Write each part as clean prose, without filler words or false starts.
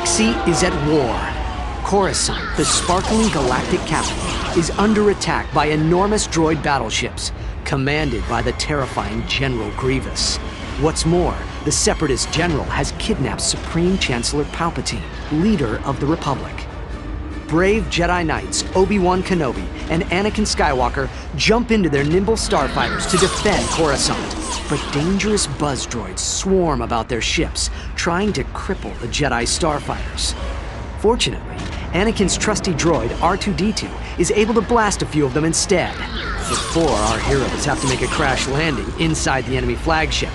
galaxy is at war. Coruscant, the sparkling galactic capital, is under attack by enormous droid battleships, commanded by the terrifying General Grievous. What's more, the Separatist general has kidnapped Supreme Chancellor Palpatine, leader of the Republic. Brave Jedi Knights Obi-Wan Kenobi and Anakin Skywalker jump into their nimble starfighters to defend Coruscant. But dangerous buzz droids swarm about their ships, trying to cripple the Jedi starfighters. Fortunately, Anakin's trusty droid R2-D2 is able to blast a few of them instead, before our heroes have to make a crash landing inside the enemy flagship.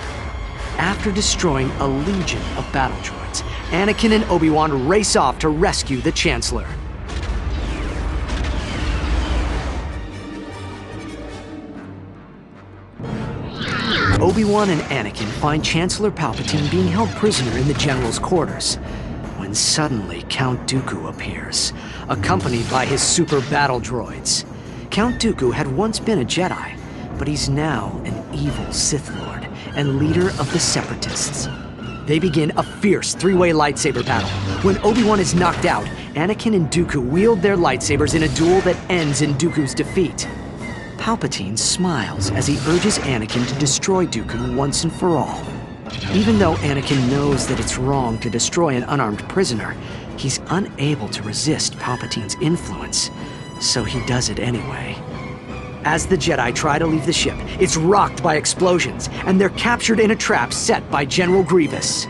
After destroying a legion of battle droids, Anakin and Obi-Wan race off to rescue the Chancellor. Obi-Wan and Anakin find Chancellor Palpatine being held prisoner in the General's quarters, when suddenly Count Dooku appears, accompanied by his super battle droids. Count Dooku had once been a Jedi, but he's now an evil Sith Lord and leader of the Separatists. They begin a fierce three-way lightsaber battle. When Obi-Wan is knocked out, Anakin and Dooku wield their lightsabers in a duel that ends in Dooku's defeat. Palpatine smiles as he urges Anakin to destroy Dooku once and for all. Even though Anakin knows that it's wrong to destroy an unarmed prisoner, he's unable to resist Palpatine's influence, so he does it anyway. As the Jedi try to leave the ship, it's rocked by explosions, and they're captured in a trap set by General Grievous.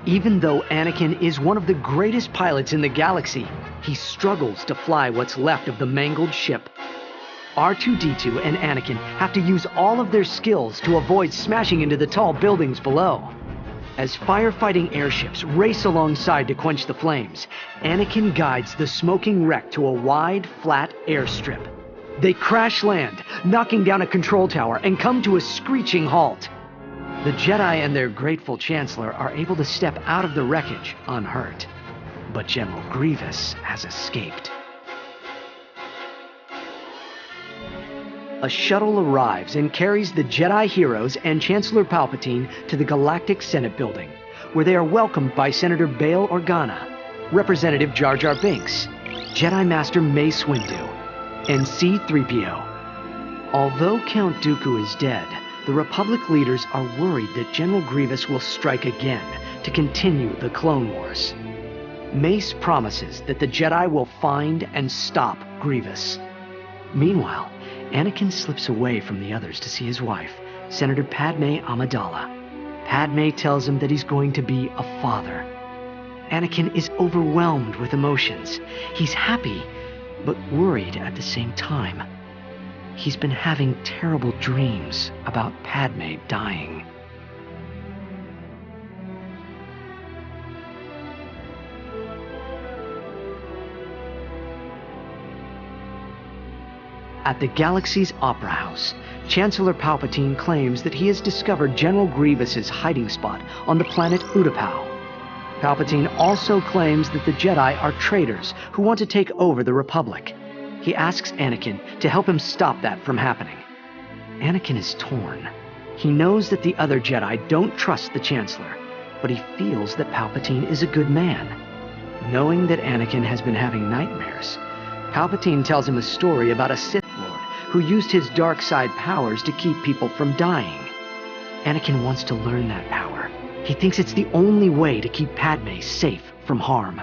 Even though Anakin is one of the greatest pilots in the galaxy, he struggles to fly what's left of the mangled ship. R2-D2 and Anakin have to use all of their skills to avoid smashing into the tall buildings below. As firefighting airships race alongside to quench the flames, Anakin guides the smoking wreck to a wide, flat airstrip. They crash land, knocking down a control tower, and come to a screeching halt. The Jedi and their grateful Chancellor are able to step out of the wreckage unhurt. But General Grievous has escaped. A shuttle arrives and carries the Jedi heroes and Chancellor Palpatine to the Galactic Senate building, where they are welcomed by Senator Bail Organa, Representative Jar Jar Binks, Jedi Master Mace Windu, and C-3PO. Although Count Dooku is dead, the Republic leaders are worried that General Grievous will strike again to continue the Clone Wars. Mace promises that the Jedi will find and stop Grievous. Meanwhile, Anakin slips away from the others to see his wife, Senator Padme Amidala. Padme tells him that he's going to be a father. Anakin is overwhelmed with emotions. He's happy, but worried at the same time. He's been having terrible dreams about Padme dying. At the galaxy's Opera House, Chancellor Palpatine claims that he has discovered General Grievous's hiding spot on the planet Utapau. Palpatine also claims that the Jedi are traitors who want to take over the Republic. He asks Anakin to help him stop that from happening. Anakin is torn. He knows that the other Jedi don't trust the Chancellor, but he feels that Palpatine is a good man. Knowing that Anakin has been having nightmares, Palpatine tells him a story about a Sith Lord who used his dark side powers to keep people from dying. Anakin wants to learn that power. He thinks it's the only way to keep Padme safe from harm.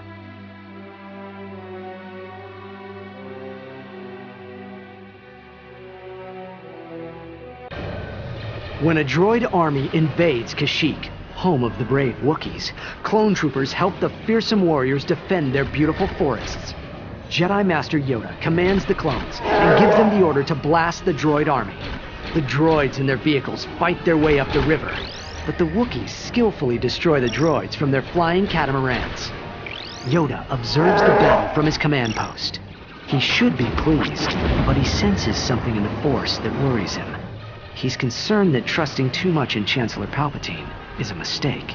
When a droid army invades Kashyyyk, home of the brave Wookiees, clone troopers help the fearsome warriors defend their beautiful forests. Jedi Master Yoda commands the clones and gives them the order to blast the droid army. The droids and their vehicles fight their way up the river, but the Wookiees skillfully destroy the droids from their flying catamarans. Yoda observes the battle from his command post. He should be pleased, but he senses something in the Force that worries him. He's concerned that trusting too much in Chancellor Palpatine is a mistake.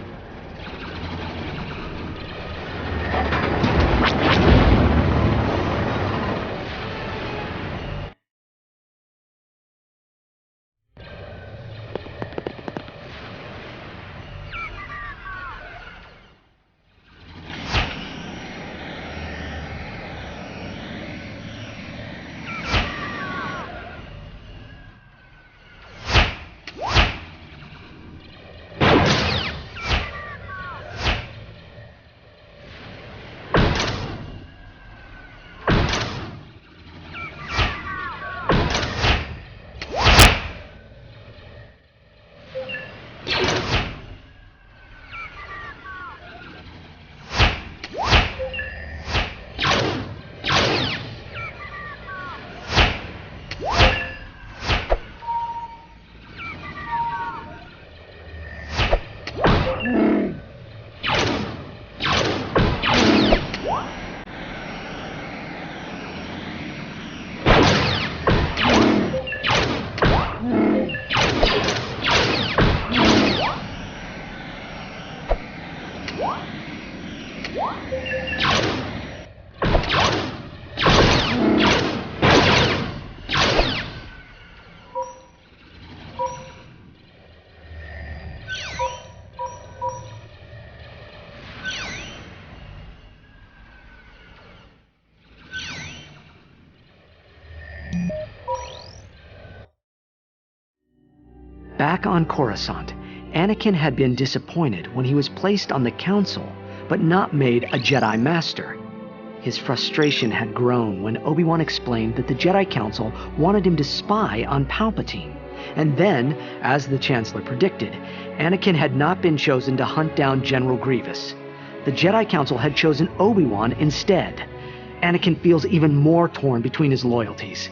Back on Coruscant, Anakin had been disappointed when he was placed on the Council, but not made a Jedi Master. His frustration had grown when Obi-Wan explained that the Jedi Council wanted him to spy on Palpatine. And then, as the Chancellor predicted, Anakin had not been chosen to hunt down General Grievous. The Jedi Council had chosen Obi-Wan instead. Anakin feels even more torn between his loyalties.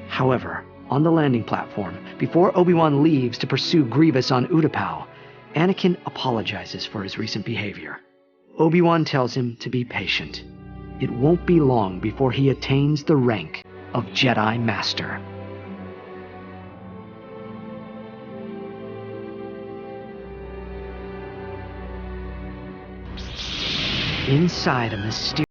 However, on the landing platform, before Obi-Wan leaves to pursue Grievous on Utapau, Anakin apologizes for his recent behavior. Obi-Wan tells him to be patient. It won't be long before he attains the rank of Jedi Master. Inside a mysterious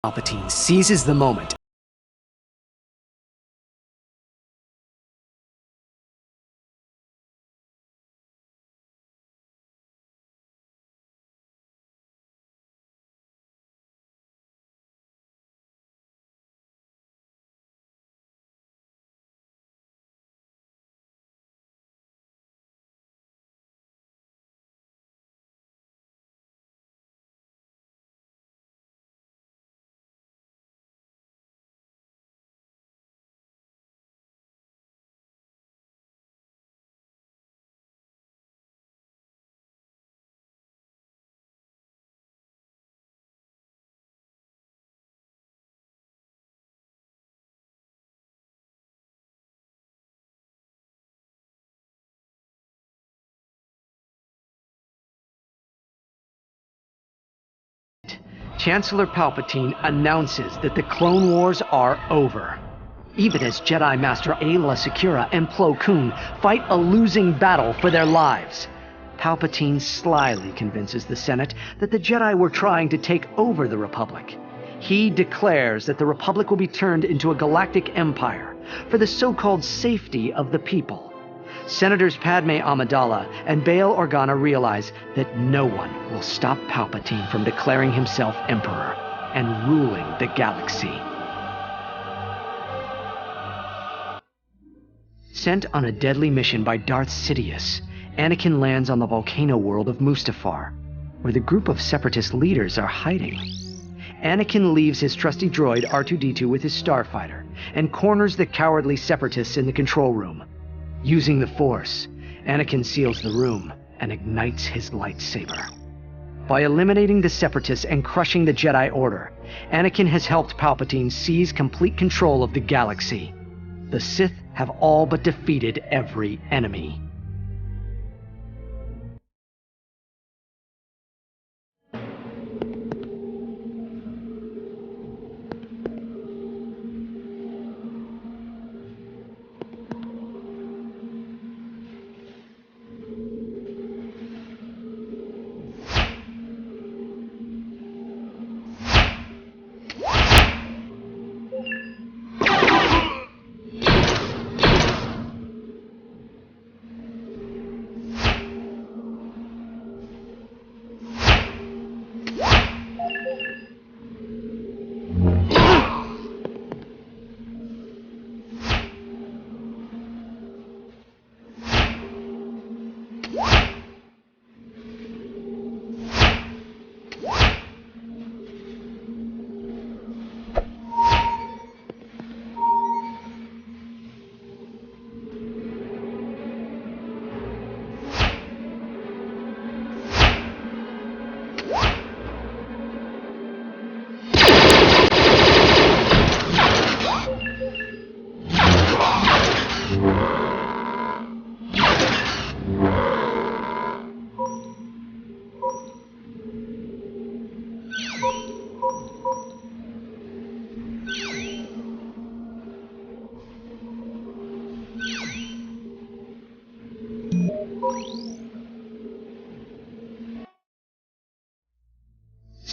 Palpatine seizes the moment. Chancellor Palpatine announces that the Clone Wars are over. Even as Jedi Master Aayla Secura and Plo Koon fight a losing battle for their lives, Palpatine slyly convinces the Senate that the Jedi were trying to take over the Republic. He declares that the Republic will be turned into a galactic empire for the so-called safety of the people. Senators Padme Amidala and Bail Organa realize that no one will stop Palpatine from declaring himself Emperor and ruling the galaxy. Sent on a deadly mission by Darth Sidious, Anakin lands on the volcano world of Mustafar, where the group of Separatist leaders are hiding. Anakin leaves his trusty droid R2-D2 with his starfighter and corners the cowardly Separatists in the control room. Using the Force, Anakin seals the room and ignites his lightsaber. By eliminating the Separatists and crushing the Jedi Order, Anakin has helped Palpatine seize complete control of the galaxy. The Sith have all but defeated every enemy.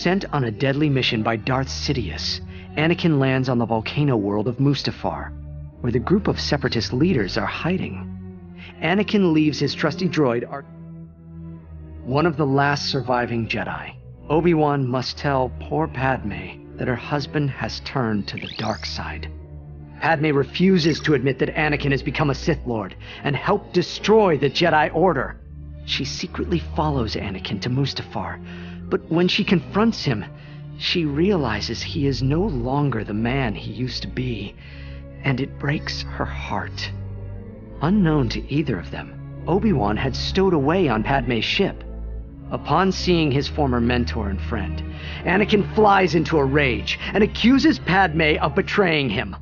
Sent on a deadly mission by Darth Sidious, Anakin lands on the volcano world of Mustafar, where the group of Separatist leaders are hiding. Anakin leaves his trusty droid one of the last surviving Jedi. Obi-Wan must tell poor Padme that her husband has turned to the dark side. Padme refuses to admit that Anakin has become a Sith Lord and helped destroy the Jedi Order. She secretly follows Anakin to Mustafar, but when she confronts him, she realizes he is no longer the man he used to be, and it breaks her heart. Unknown to either of them, Obi-Wan had stowed away on Padme's ship. Upon seeing his former mentor and friend, Anakin flies into a rage and accuses Padme of betraying him.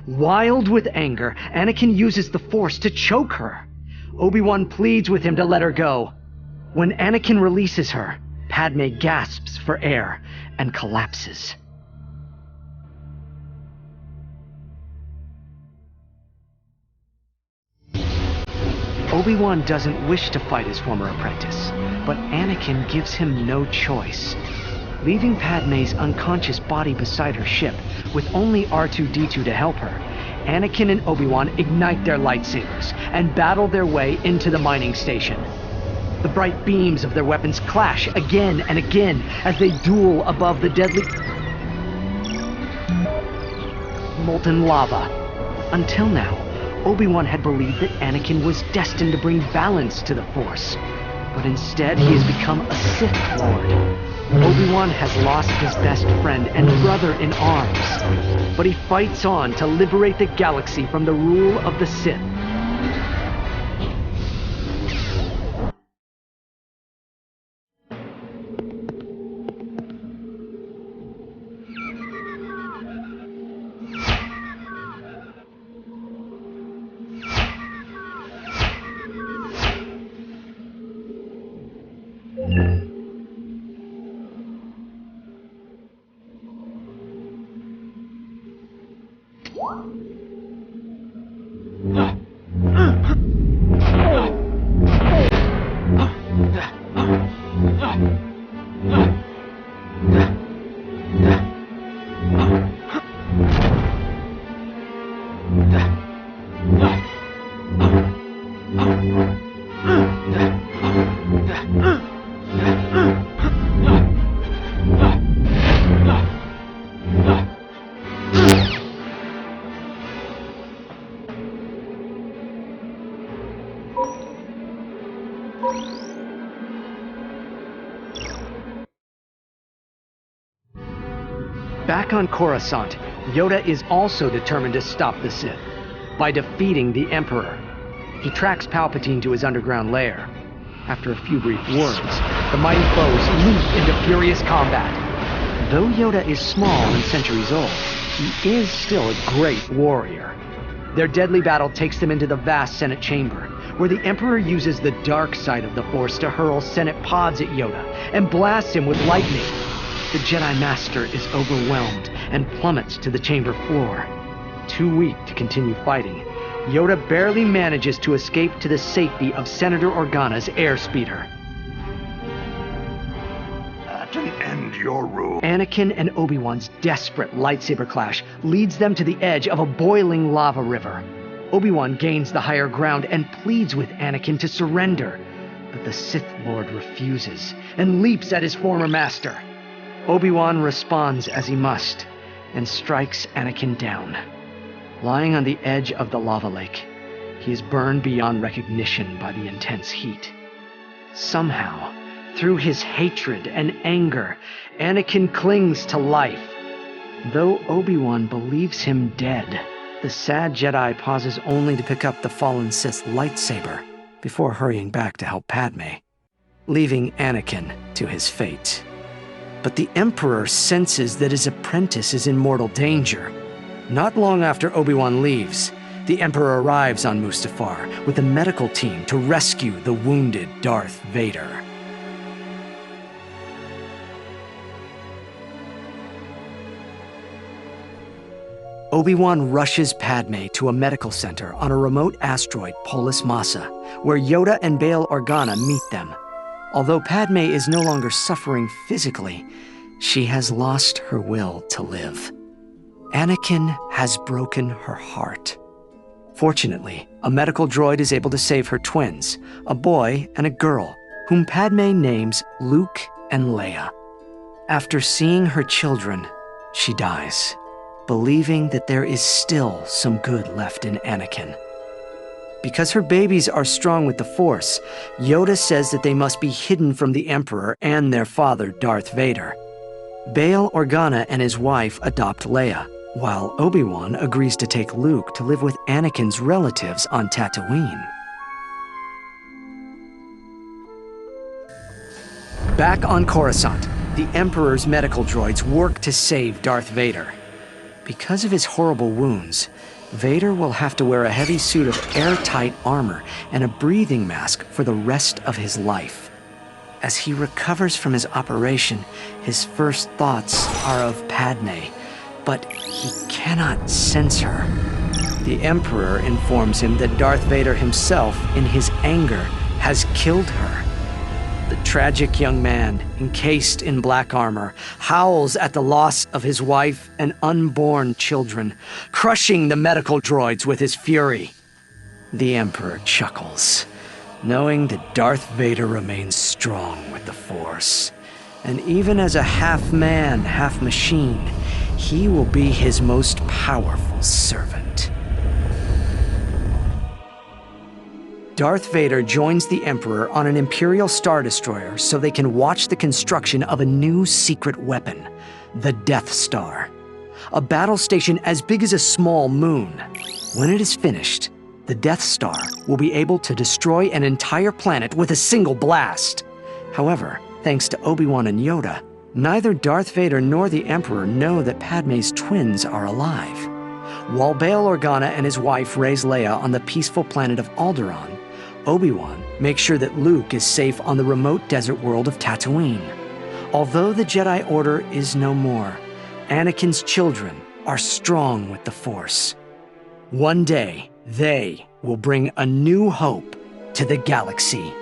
Wild with anger, Anakin uses the Force to choke her. Obi-Wan pleads with him to let her go. When Anakin releases her, Padme gasps for air and collapses. Obi-Wan doesn't wish to fight his former apprentice, but Anakin gives him no choice. Leaving Padme's unconscious body beside her ship, with only R2-D2 to help her, Anakin and Obi-Wan ignite their lightsabers and battle their way into the mining station. The bright beams of their weapons clash again and again as they duel above the deadly molten lava. Until now, Obi-Wan had believed that Anakin was destined to bring balance to the Force, but instead he has become a Sith Lord. Obi-Wan has lost his best friend and brother in arms, but he fights on to liberate the galaxy from the rule of the Sith. Back on Coruscant, Yoda is also determined to stop the Sith by defeating the Emperor. He tracks Palpatine to his underground lair. After a few brief words, the mighty foes leap into furious combat. Though Yoda is small and centuries old, he is still a great warrior. Their deadly battle takes them into the vast Senate chamber, where the Emperor uses the dark side of the Force to hurl Senate pods at Yoda and blasts him with lightning. The Jedi Master is overwhelmed and plummets to the chamber floor. Too weak to continue fighting, Yoda barely manages to escape to the safety of Senator Organa's airspeeder. At an end your rule. Anakin and Obi-Wan's desperate lightsaber clash leads them to the edge of a boiling lava river. Obi-Wan gains the higher ground and pleads with Anakin to surrender, but the Sith Lord refuses and leaps at his former master. Obi-Wan responds as he must and strikes Anakin down. Lying on the edge of the lava lake, he is burned beyond recognition by the intense heat. Somehow, through his hatred and anger, Anakin clings to life. Though Obi-Wan believes him dead, the sad Jedi pauses only to pick up the fallen Sith's lightsaber before hurrying back to help Padme, leaving Anakin to his fate. But the Emperor senses that his apprentice is in mortal danger. Not long after Obi-Wan leaves, the Emperor arrives on Mustafar with a medical team to rescue the wounded Darth Vader. Obi-Wan rushes Padme to a medical center on a remote asteroid, Polis Massa, where Yoda and Bail Organa meet them. Although Padme is no longer suffering physically, she has lost her will to live. Anakin has broken her heart. Fortunately, a medical droid is able to save her twins, a boy and a girl, whom Padme names Luke and Leia. After seeing her children, she dies, believing that there is still some good left in Anakin. Because her babies are strong with the Force, Yoda says that they must be hidden from the Emperor and their father, Darth Vader. Bail Organa and his wife adopt Leia, while Obi-Wan agrees to take Luke to live with Anakin's relatives on Tatooine. Back on Coruscant, the Emperor's medical droids work to save Darth Vader. Because of his horrible wounds, Vader will have to wear a heavy suit of airtight armor and a breathing mask for the rest of his life. As he recovers from his operation, his first thoughts are of Padme, but he cannot sense her. The Emperor informs him that Darth Vader himself, in his anger, has killed her. The tragic young man, encased in black armor, howls at the loss of his wife and unborn children, crushing the medical droids with his fury. The Emperor chuckles, knowing that Darth Vader remains strong with the Force. And even as a half-man, half-machine, he will be his most powerful servant. Darth Vader joins the Emperor on an Imperial Star Destroyer so they can watch the construction of a new secret weapon, the Death Star. A battle station as big as a small moon. When it is finished, the Death Star will be able to destroy an entire planet with a single blast. However, thanks to Obi-Wan and Yoda, neither Darth Vader nor the Emperor know that Padme's twins are alive. While Bail Organa and his wife raise Leia on the peaceful planet of Alderaan, Obi-Wan makes sure that Luke is safe on the remote desert world of Tatooine. Although the Jedi Order is no more, Anakin's children are strong with the Force. One day, they will bring a new hope to the galaxy.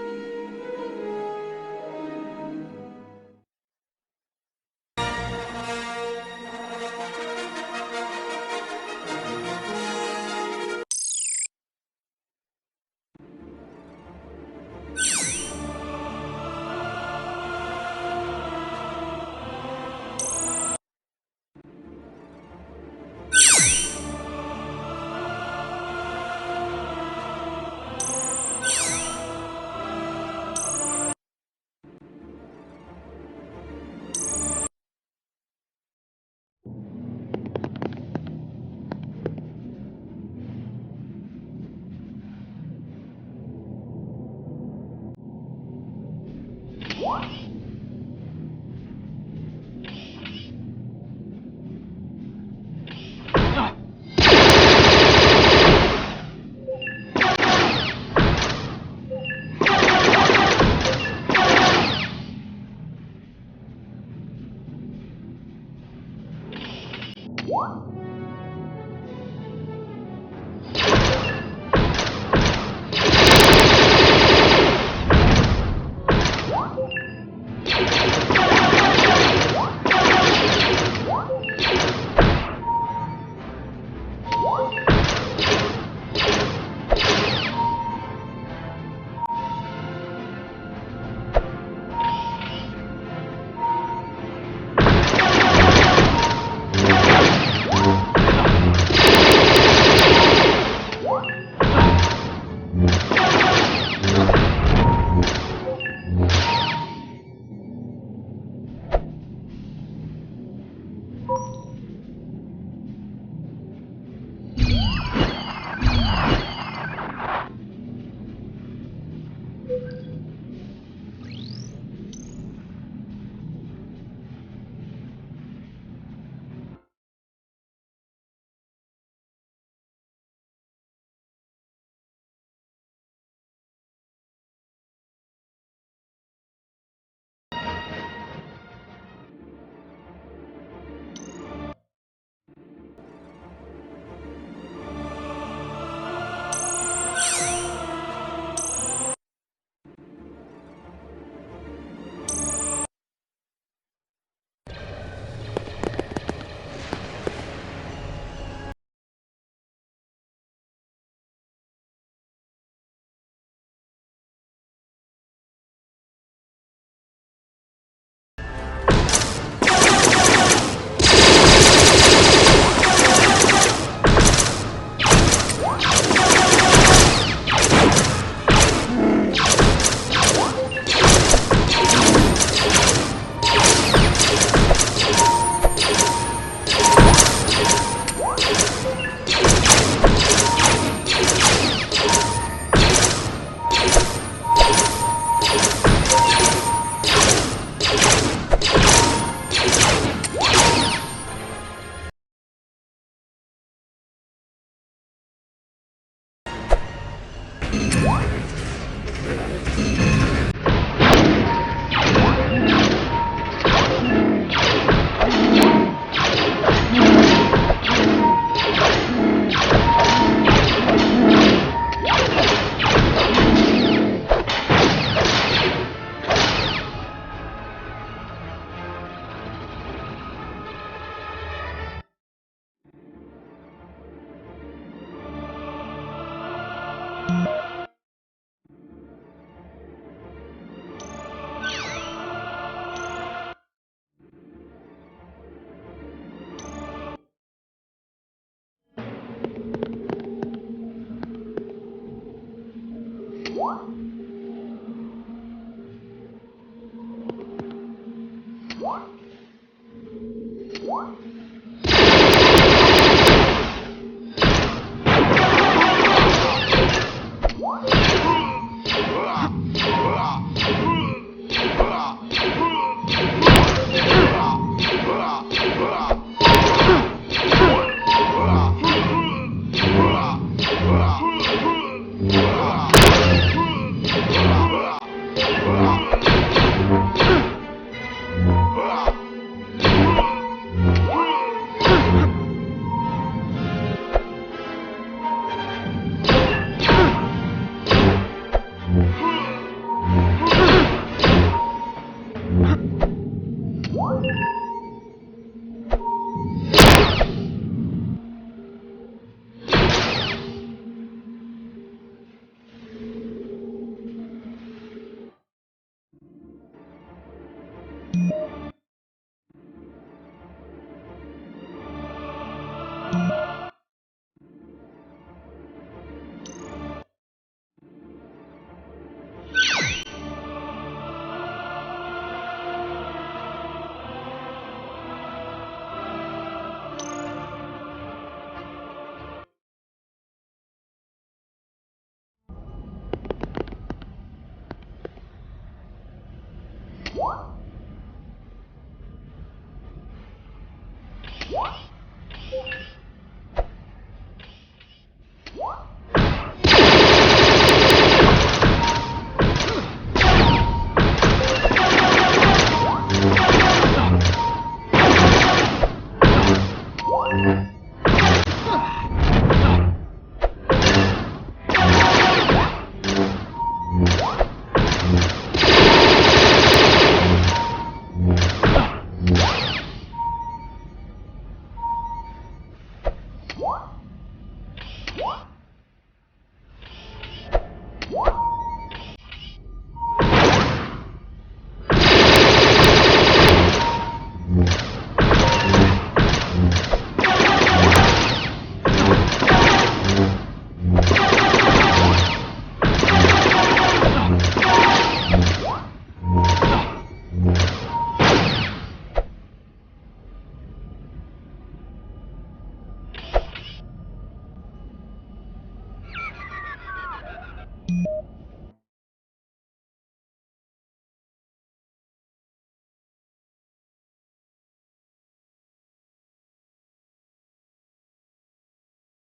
You